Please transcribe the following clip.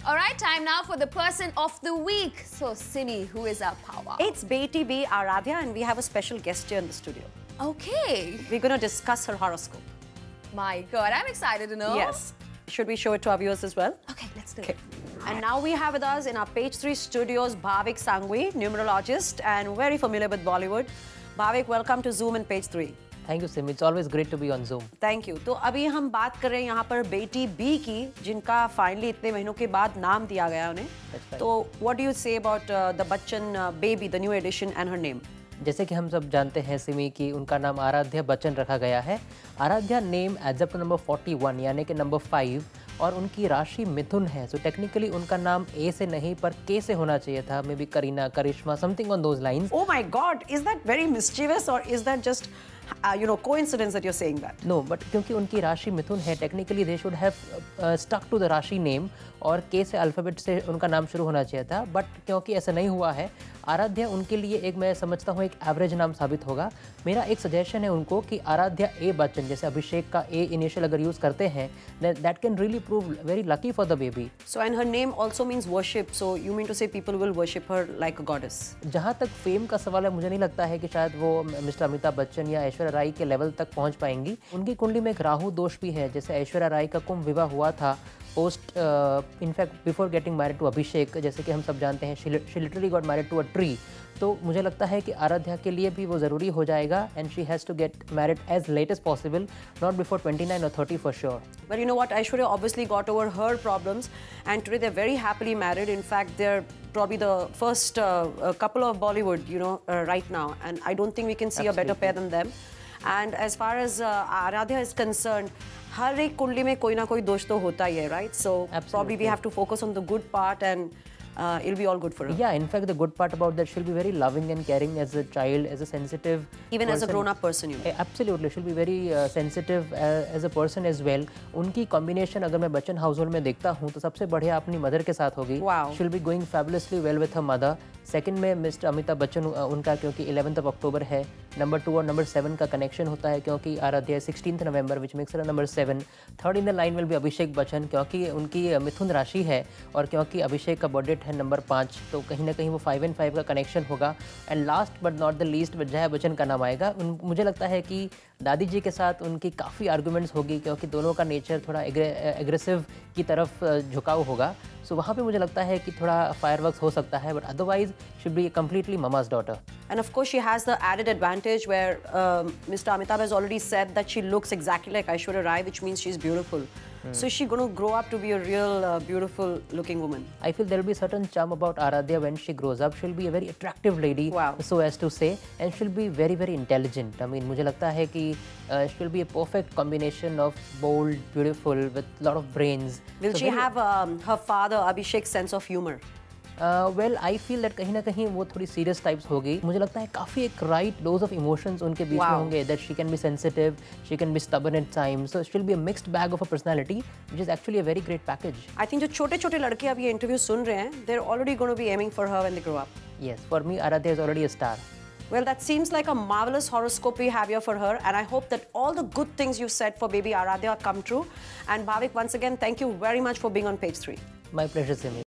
All right, time now for the person of the week. So, Simi, who is our power? It's Beti B Aradhya, and we have a special guest here in the studio. Okay. We're going to discuss her horoscope. My God, I'm excited to know. Yes. Should we show it to our viewers as well? Okay, let's do it. And now we have with us in our Page 3 studios, Bhavik Sangvi, numerologist and very familiar with Bollywood. Bhavik, welcome to Zoom and Page 3. Thank you, Sim. It's always great to be on Zoom. Thank you. तो अभी हम बात कर रहे हैं यहाँ पर बेटी बी की, जिनका फाइनली इतने महीनों के बाद नाम दिया गया उन्हें. तो what do you say about the Bachchan baby, the new addition, and her name? जैसे कि हम सब जानते हैं सिमी की उनका नाम आराध्या बच्चन रखा गया है. Aaradhya name adds up to number 41 यानी कि नंबर 5 और उनकी राशि मिथुन है. सो टेक्निकली उनका नाम ए से नहीं पर के से होना चाहिए था. Maybe Kareena, Karisma, something on those lines. Oh my God, is that very mischievous or is that just coincidence that you're saying that? No, but क्योंकि उनकी राशि मिथुन है, technically they should have stuck to the rashi name और के से alphabet से उनका नाम शुरू होना चाहिए था. बट क्योंकि ऐसा नहीं हुआ है, आराध्या उनके लिए एक, मैं समझता हूँ, एक एवरेज नाम साबित होगा. मेरा एक सजेशन है उनको कि आराध्या ए बच्चन, जैसे अभिषेक का ए इनिशियल अगर यूज़ करते हैं, that can really prove very lucky for the baby. So and her name also means worship. So you mean to say people will worship her like a goddess? जहाँ तक फेम का सवाल है, मुझे नहीं लगता है कि शायद वो मिस्टर अमिताभ बच्चन या ऐश्वर्या राय के लेवल तक पहुँच पाएंगी. उनकी कुंडली में एक राहु दोष भी है. जैसे ऐश्वर्या राय का कुंभ विवाह हुआ था post in fact before getting married to Abhishek, जैसे कि हम सब जानते हैं, she literally got married to a tree. तो मुझे लगता है कि आराध्या के लिए भी वो ज़रूरी हो जाएगा and she has to get married as late as possible, not before 29 or 30 for sure. But you know what, Aishwarya obviously got over her problems and today they're very happily married. In fact, they're probably the first couple of Bollywood, right now, and I don't think we can see a better pair than them. And as far as Aradhya is concerned, हर एक कुंडली में कोई ना कोई दोष तो होता ही है, right? So probably we have to focus on the good part and it'll be all good for her. Yeah, in fact, the good part about that, she'll be very loving and caring as a child, as a sensitive even person. As a grown-up person, you know. Absolutely, she'll be very sensitive as a person as well. उनकी combination अगर मैं Bachchan household में देखता हूँ तो सबसे बढ़िया अपनी मदर के साथ होगी. Wow. She'll be going fabulously well with her mother. Second में मिस्टर अमिताभ बच्चन उनका, क्योंकि 11th अक्टूबर है. नंबर 2 और नंबर 7 का कनेक्शन होता है क्योंकि Aaradhya 16th November, which makes her number 7. Third in the line will be Abhishek Bachchan, क्योंकि उनकी मिथुन राशि है और क्योंकि अभिषेक का बर्थडे है नंबर 5, तो कहीं ना कहीं वो 5 and 5 का कनेक्शन होगा. And last but not the least Jaya Bachchan का नाम आएगा. मुझे लगता है कि दादी जी के साथ उनकी काफ़ी आर्गूमेंट्स होगी क्योंकि दोनों का नेचर थोड़ा एग्रेसिव की तरफ झुकाव होगा. सो वहाँ पे मुझे लगता है कि थोड़ा फायरवर्क्स हो सकता है, but otherwise should be completely mama's daughter. And of course she has the added advantage where Mr. Amitabh has already said that she looks exactly like Aishwarya Rai, which means she's beautiful. So is she going to grow up to be a real beautiful looking woman? I feel there will be certain charm about Aradhya when she grows up. She'll be a very attractive lady, wow, so as to say, and she'll be very very intelligent. I mean, मुझे लगता है कि she'll be a perfect combination of bold, beautiful, with lot of brains. Will she have her father Abhishek's sense of humor? Well I feel that कहीं ना कहीं वो थोड़ी serious types होगी. मुझे लगता है काफ़ी एक राइट डोज ऑफ इमोशंस उनके बीच में होंगे. That she can be sensitive, she can be stubborn at times, so she will be a mixed bag of a personality which is actually a very great package. I think जो छोटे छोटे लड़के अब ये इंटरव्यू सुन रहे हैं, they are already going to be aiming for her when they grow up. Yes, for me Aaradhya is already a star. Well, that seems like a marvelous horoscope we have here for her, and I hope that all the good things you said for baby Aradhya come true. And Bhavik, once again, thank you very much for being on Page 3. My pleasure, Simi.